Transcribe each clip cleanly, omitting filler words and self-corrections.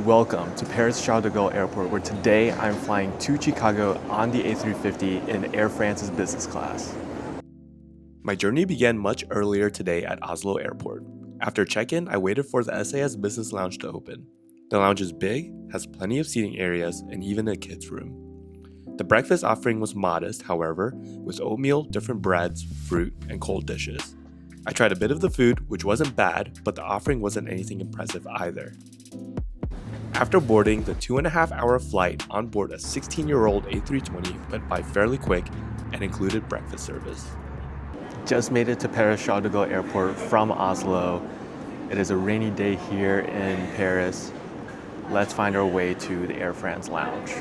Welcome to Paris Charles de Gaulle Airport, where today I'm flying to Chicago on the A350 in Air France's business class. My journey began much earlier today at Oslo Airport. After check-in, I waited for the SAS Business Lounge to open. The lounge is big, has plenty of seating areas, and even a kids' room. The breakfast offering was modest, however, with oatmeal, different breads, fruit, and cold dishes. I tried a bit of the food, which wasn't bad, but the offering wasn't anything impressive either. After boarding, the 2.5-hour flight on board a 16-year-old A320 went by fairly quick and included breakfast service. Just made it to Paris Charles de Gaulle Airport from Oslo. It is a rainy day here in Paris. Let's find our way to the Air France Lounge.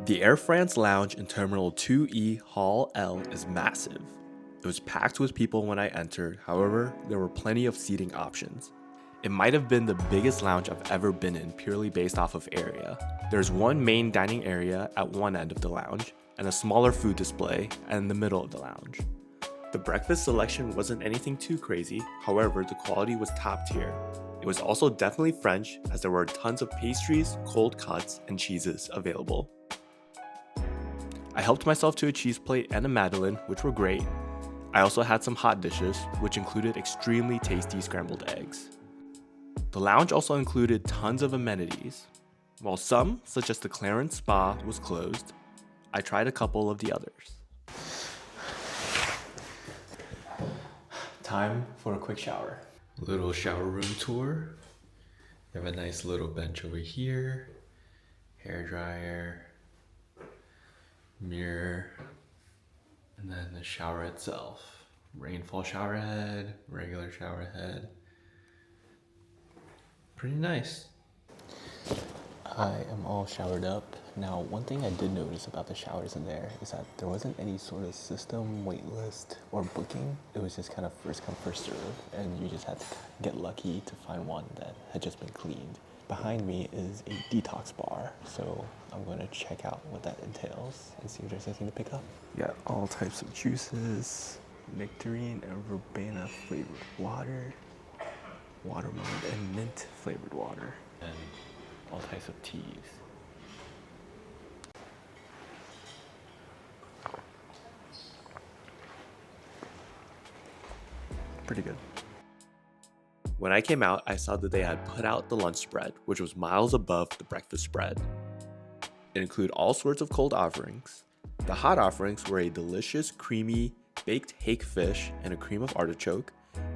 The Air France Lounge in Terminal 2E Hall L is massive. It was packed with people when I entered, however, there were plenty of seating options. It might have been the biggest lounge I've ever been in purely based off of area. There's one main dining area at one end of the lounge, and a smaller food display in the middle of the lounge. The breakfast selection wasn't anything too crazy, however, the quality was top tier. It was also definitely French, as there were tons of pastries, cold cuts, and cheeses available. I helped myself to a cheese plate and a madeleine, which were great. I also had some hot dishes, which included extremely tasty scrambled eggs. The lounge also included tons of amenities. While some, such as the Clarence Spa, was closed, I tried a couple of the others. Time for a quick shower. Little shower room tour. You have a nice little bench over here, hair dryer, mirror, and then the shower itself. Rainfall shower head, regular shower head. Pretty nice. I am all showered up. Now, one thing I did notice about the showers in there is that there wasn't any sort of system, wait list, or booking. It was just kind of first come, first serve, and you just had to get lucky to find one that had just been cleaned. Behind me is a detox bar, so I'm going to check out what that entails and see if there's anything to pick up. You got all types of juices, nectarine and verbena flavored water, watermelon and mint flavored water, And all types of teas. pretty good. When I came out, I saw that they had put out the lunch spread, which was miles above the breakfast spread. It included all sorts of cold offerings. The hot offerings were a delicious, creamy, baked hake fish and a cream of artichoke,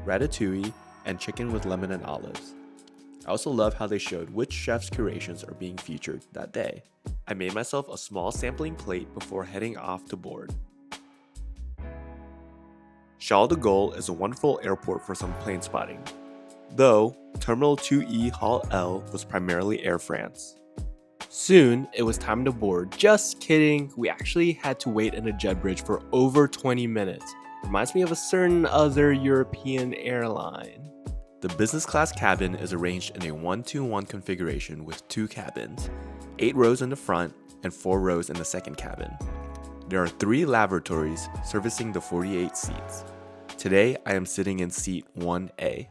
ratatouille, and chicken with lemon and olives. I also love how they showed which chef's curations are being featured that day. I made myself a small sampling plate before heading off to board. Charles de Gaulle is a wonderful airport for some plane spotting, though Terminal 2E Hall L was primarily Air France. Soon, it was time to board. Just kidding, we actually had to wait in a jet bridge for over 20 minutes. Reminds me of a certain other European airline. The business class cabin is arranged in a 1-2-1 configuration with 2 cabins, 8 rows in the front and 4 rows in the second cabin. There are 3 lavatories servicing the 48 seats. Today, I am sitting in seat 1A.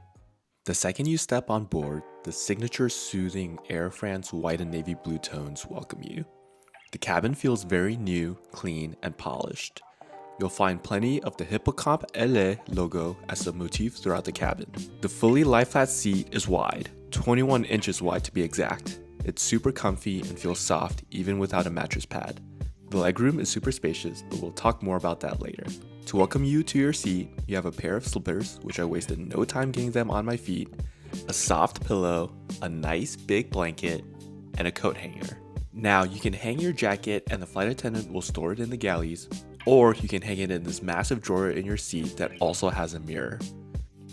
The second you step on board, the signature soothing Air France white and navy blue tones welcome you. The cabin feels very new, clean, and polished. You'll find plenty of the Hippocampe LA logo as a motif throughout the cabin. The fully lie-flat seat is wide, 21 inches wide to be exact. It's super comfy and feels soft even without a mattress pad. The legroom is super spacious, but we'll talk more about that later. To welcome you to your seat, you have a pair of slippers, which I wasted no time getting them on my feet, a soft pillow, a nice big blanket, and a coat hanger. Now you can hang your jacket and the flight attendant will store it in the galleys, or you can hang it in this massive drawer in your seat that also has a mirror.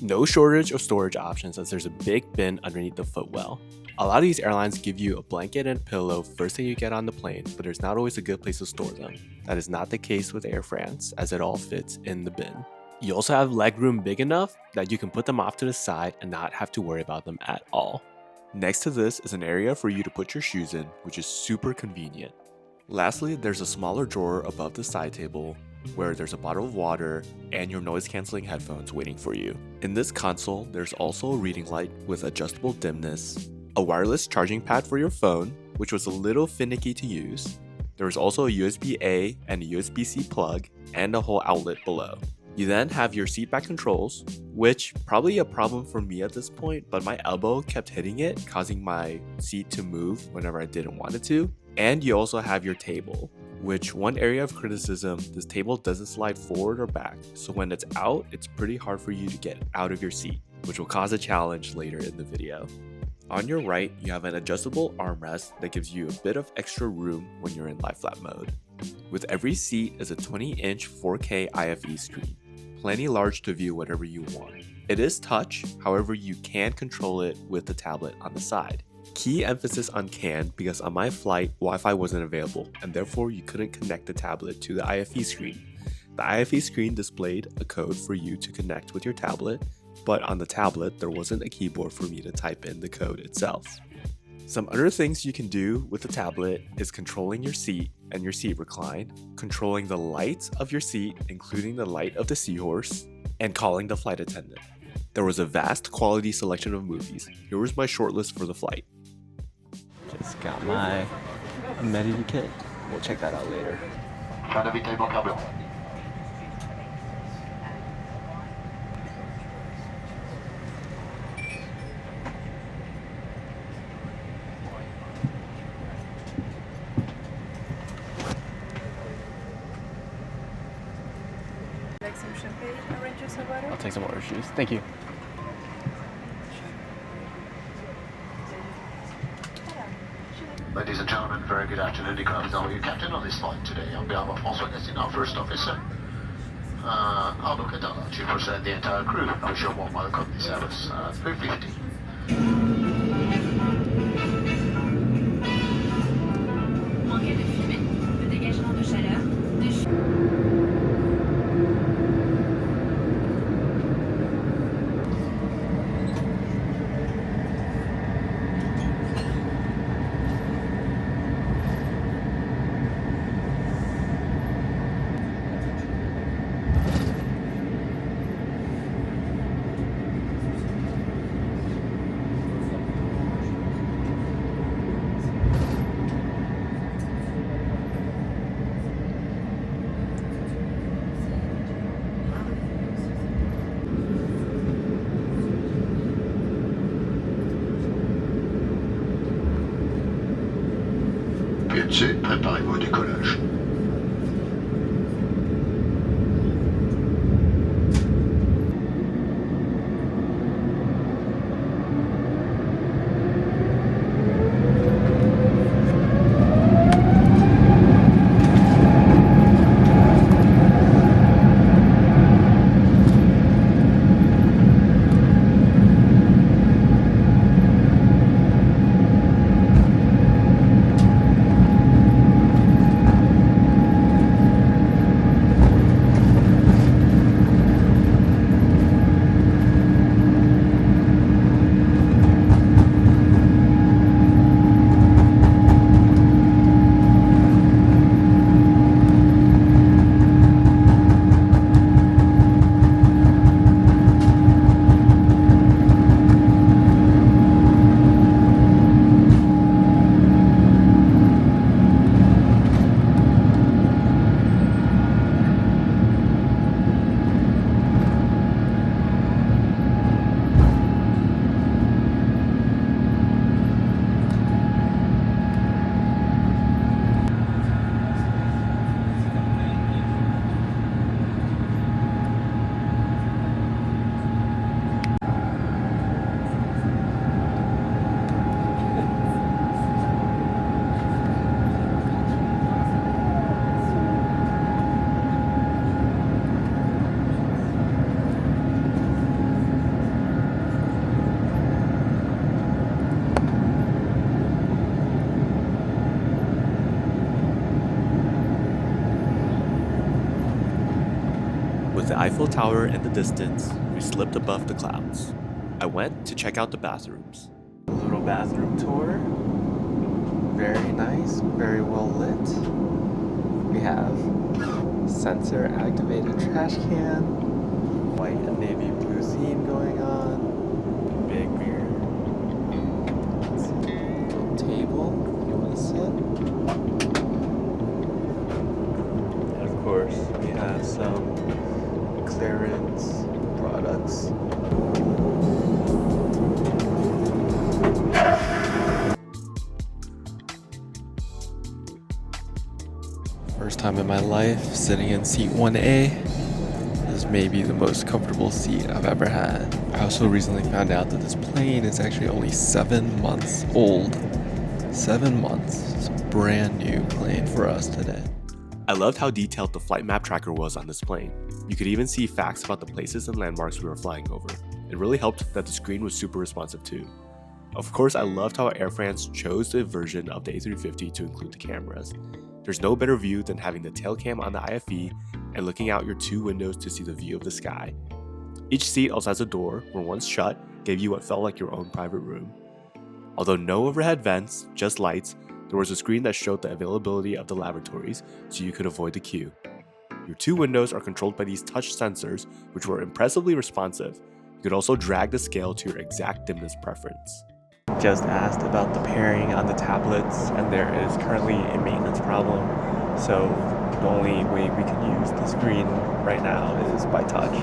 No shortage of storage options as there's a big bin underneath the footwell. A lot of these airlines give you a blanket and pillow first thing you get on the plane, but there's not always a good place to store them. That is not the case with Air France, as it all fits in the bin. You also have legroom big enough that you can put them off to the side and not have to worry about them at all. Next to this is an area for you to put your shoes in, which is super convenient. Lastly, there's a smaller drawer above the side table, where there's a bottle of water and your noise-canceling headphones waiting for you. In this console, there's also a reading light with adjustable dimness, a wireless charging pad for your phone, which was a little finicky to use. There was also a USB-A and a USB-C plug, and a whole outlet below. You then have your seat back controls, which probably a problem for me at this point, but my elbow kept hitting it, causing my seat to move whenever I didn't want it to. And you also have your table, which one area of criticism, this table doesn't slide forward or back, so when it's out, it's pretty hard for you to get out of your seat, which will cause a challenge later in the video. On your right, you have an adjustable armrest that gives you a bit of extra room when you're in lie flat mode. With every seat is a 20-inch 4K IFE screen, plenty large to view whatever you want. It is touch, however you can control it with the tablet on the side. Key emphasis on can because on my flight, Wi-Fi wasn't available and therefore you couldn't connect the tablet to the IFE screen. The IFE screen displayed a code for you to connect with your tablet, but on the tablet there wasn't a keyboard for me to type in the code itself. Some other things you can do with the tablet is controlling your seat and your seat recline, controlling the lights of your seat, including the light of the seahorse, and calling the flight attendant. There was a vast quality selection of movies. Here was my shortlist for the flight. Just got my Amenity Kit. We'll check that out later. Like some champagne, orange juice, or water? I'll take some orange juice. Thank you. Ladies and gentlemen, very good afternoon. Nicolas is your captain on this flight today. On behalf of François Destin, our first officer, I'll look at to present the entire crew. I wish you a warm welcome this Airbus 350. En cas de fumée, de dégagement de chaleur, PNC, préparez-vous au décollage. With the Eiffel Tower in the distance, we slipped above the clouds. I went to check out the bathrooms. Little bathroom tour. Very nice, very well lit. We have sensor activated trash can, white and navy blue theme going on, big beer, little table if you want to sit, and of course we have some clearance products. First time in my life sitting in seat 1A. This is maybe the most comfortable seat I've ever had. I also recently found out that this plane is actually only 7 months old. 7 months. It's a brand new plane for us today. I loved how detailed the flight map tracker was on this plane. You could even see facts about the places and landmarks we were flying over. It really helped that the screen was super responsive too. Of course, I loved how Air France chose the version of the A350 to include the cameras. There's no better view than having the tail cam on the IFE and looking out your 2 windows to see the view of the sky. Each seat also has a door where once shut gave you what felt like your own private room. Although no overhead vents, just lights, there was a screen that showed the availability of the lavatories so you could avoid the queue. Your 2 windows are controlled by these touch sensors, which were impressively responsive. You could also drag the scale to your exact dimness preference. Just asked about the pairing on the tablets, and there is currently a maintenance problem, so the only way we can use the screen right now is by touch.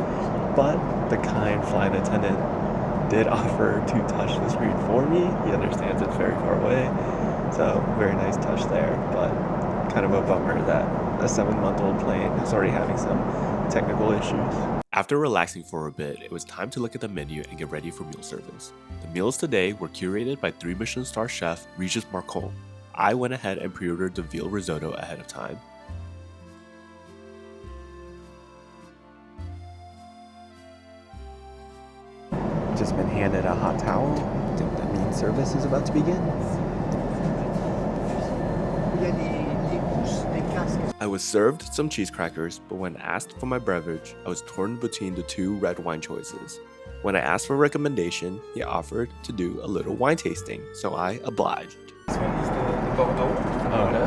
But the kind flight attendant did offer to touch the screen for me. He understands it's very far away, so very nice touch there, but kind of a bummer that a 7-month-old plane is already having some technical issues. After relaxing for a bit, it was time to look at the menu and get ready for meal service. The meals today were curated by 3 Michelin star chef Regis Marcon. I went ahead and pre-ordered the veal risotto ahead of time. Just been handed a hot towel. I think that means service is about to begin. I was served some cheese crackers, but when asked for my beverage, I was torn between the 2 red wine choices. When I asked for a recommendation, he offered to do a little wine tasting, so I obliged. This one is the Bordeaux. Okay.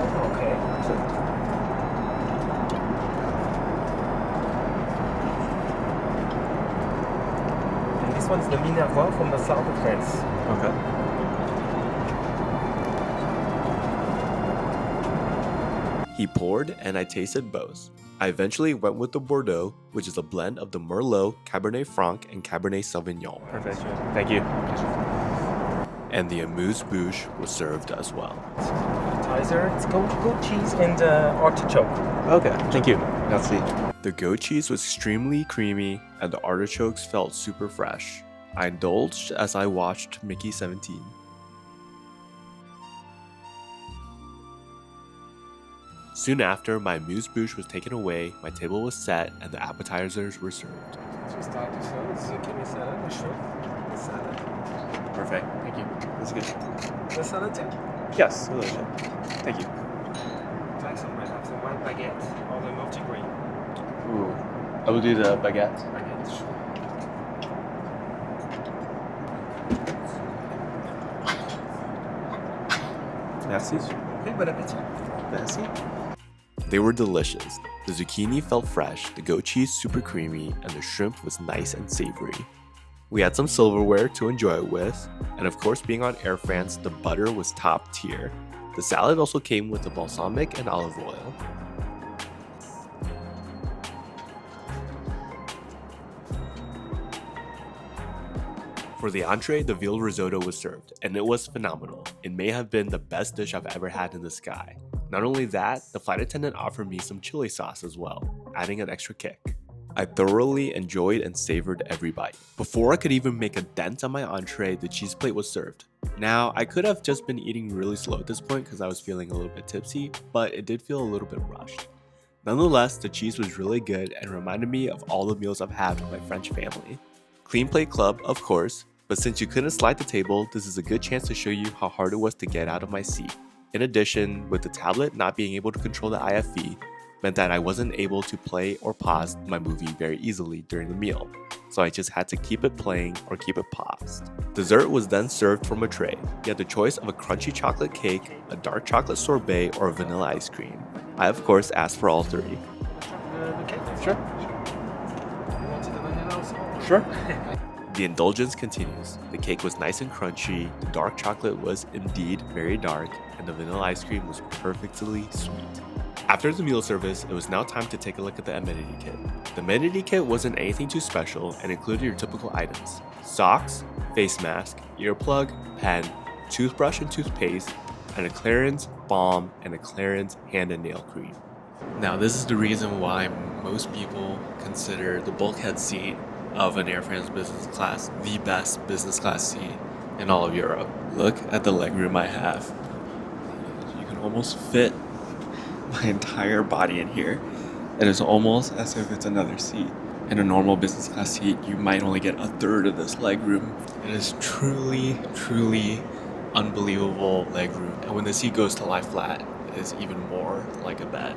And this one is the Minervois from the south of France. Okay. He poured and I tasted both. I eventually went with the Bordeaux, which is a blend of the Merlot, Cabernet Franc, and Cabernet Sauvignon. Perfect. Thank you. And the amuse-bouche was served as well. Appetizer, it's goat cheese and artichoke. Okay, thank you. Merci. The goat cheese was extremely creamy and the artichokes felt super fresh. I indulged as I watched Mickey 17. Soon after, my amuse-bouche was taken away, my table was set, and the appetizers were served. So start to serve the zucchini salad, the shrimp, the salad. Perfect. Thank you. That's good. The salad too? Yes, a little bit. Thank you. Try some might have some white baguette or the multigrain. Ooh. I will do the baguette. Baguette, sure. Merci. Okay, bon appétit. Merci. They were delicious. The zucchini felt fresh, the goat cheese super creamy, and the shrimp was nice and savory. We had some silverware to enjoy it with, and of course being on Air France, the butter was top tier. The salad also came with the balsamic and olive oil. For the entree, the veal risotto was served, and it was phenomenal. It may have been the best dish I've ever had in the sky. Not only that, the flight attendant offered me some chili sauce as well, adding an extra kick. I thoroughly enjoyed and savored every bite. Before I could even make a dent on my entree, the cheese plate was served. Now, I could have just been eating really slow at this point because I was feeling a little bit tipsy, but it did feel a little bit rushed. Nonetheless, the cheese was really good and reminded me of all the meals I've had with my French family. Clean Plate Club, of course, but since you couldn't slide the table, this is a good chance to show you how hard it was to get out of my seat. In addition, with the tablet not being able to control the IFE, meant that I wasn't able to play or pause my movie very easily during the meal, so I just had to keep it playing or keep it paused. Dessert was then served from a tray. You had the choice of a crunchy chocolate cake, a dark chocolate sorbet, or a vanilla ice cream. I of course asked for all 3. the cake? Sure. You wanted the vanilla also? Sure. The indulgence continues. The cake was nice and crunchy, the dark chocolate was indeed very dark, and the vanilla ice cream was perfectly sweet. After the meal service, it was now time to take a look at the Amenity Kit. The Amenity Kit wasn't anything too special and included your typical items: socks, face mask, earplug, pen, toothbrush and toothpaste, and a Clarins balm and a Clarins hand and nail cream. Now, this is the reason why most people consider the bulkhead seat of an Air France business class the best business class seat in all of Europe. Look at the legroom I have. You can almost fit my entire body in here. It is almost as if it's another seat. In a normal business class seat, you might only get a third of this legroom. It is truly, truly unbelievable legroom. And when the seat goes to lie flat, it is even more like a bed.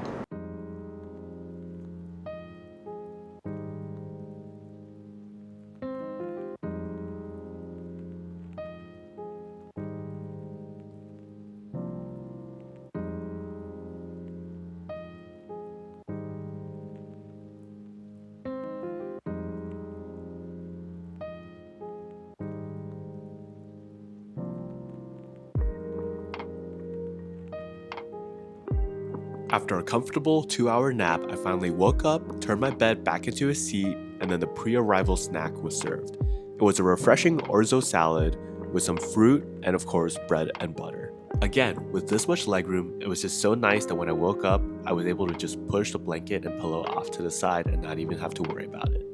After a comfortable 2-hour nap, I finally woke up, turned my bed back into a seat, and then the pre-arrival snack was served. It was a refreshing orzo salad with some fruit and of course bread and butter. Again, with this much legroom, it was just so nice that when I woke up, I was able to just push the blanket and pillow off to the side and not even have to worry about it.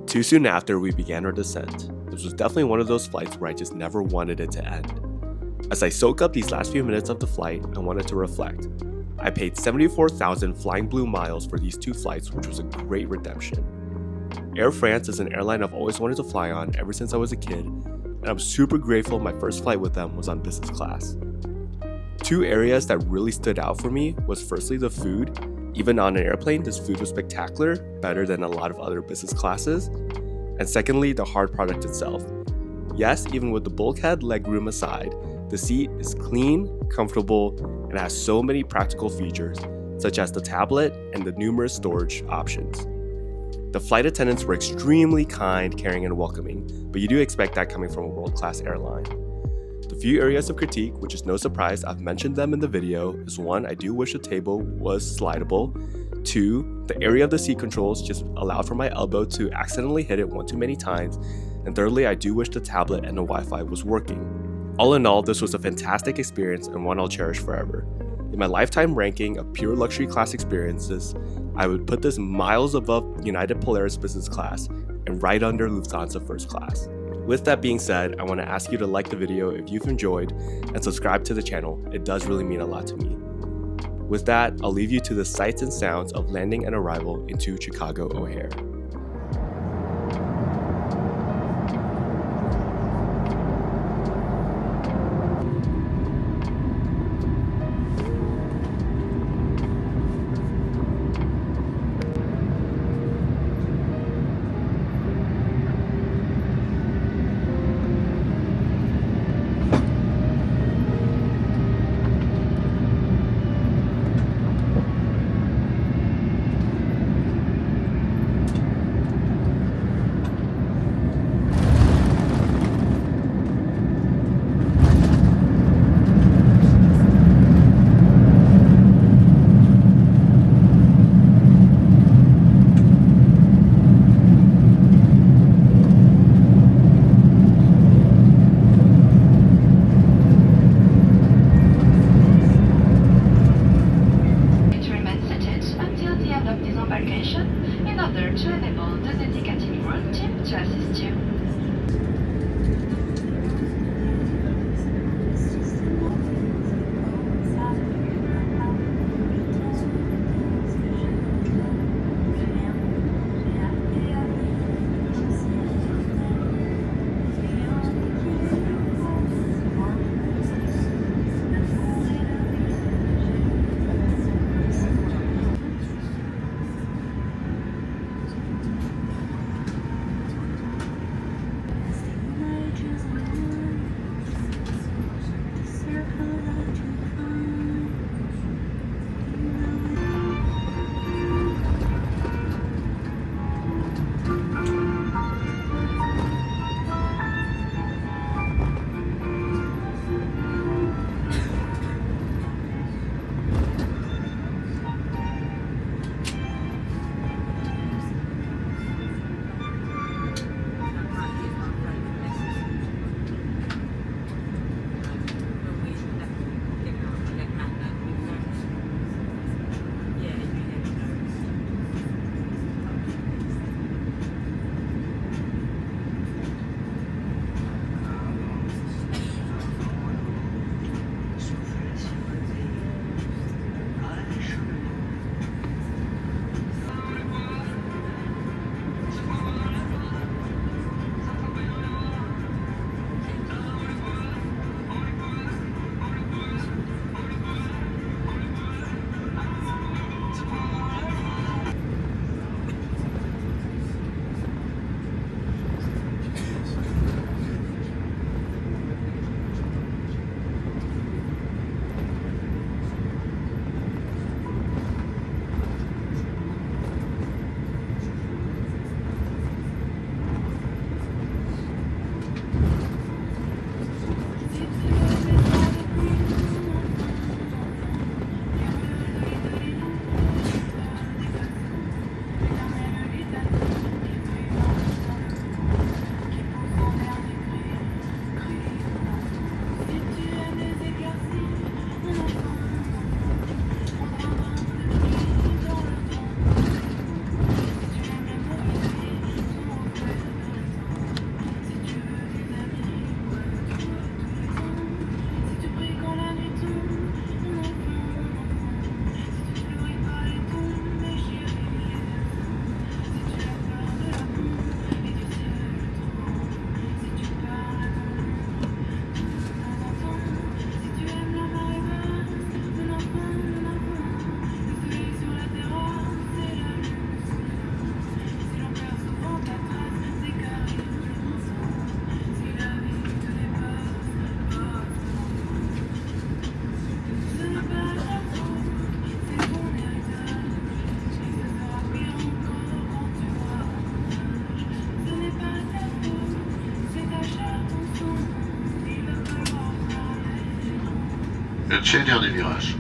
Too soon after, we began our descent. This was definitely one of those flights where I just never wanted it to end. As I soak up these last few minutes of the flight, I wanted to reflect. I paid 74,000 FlyingBlue miles for these 2 flights, which was a great redemption. Air France is an airline I've always wanted to fly on ever since I was a kid, and I'm super grateful my first flight with them was on business class. 2 areas that really stood out for me was firstly the food. Even on an airplane, this food was spectacular, better than a lot of other business classes. And secondly, the hard product itself. Yes, even with the bulkhead legroom aside, the seat is clean, comfortable, and has so many practical features, such as the tablet and the numerous storage options. The flight attendants were extremely kind, caring, and welcoming, but you do expect that coming from a world-class airline. The few areas of critique, which is no surprise, I've mentioned them in the video, is 1, I do wish the table was slidable. 2, the area of the seat controls just allowed for my elbow to accidentally hit it one too many times. And thirdly, I do wish the tablet and the Wi-Fi was working. All in all, this was a fantastic experience and one I'll cherish forever. In my lifetime ranking of pure luxury class experiences, I would put this miles above United Polaris business class and right under Lufthansa first class. With that being said, I want to ask you to like the video if you've enjoyed and subscribe to the channel. It does really mean a lot to me. With that, I'll leave you to the sights and sounds of landing and arrival into Chicago O'Hare. Le tiers dernier virage.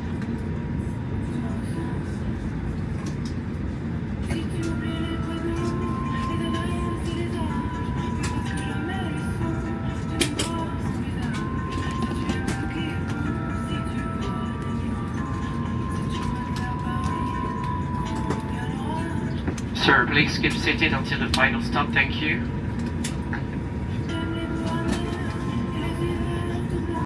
Sir, please keep seated until the final stop, thank you.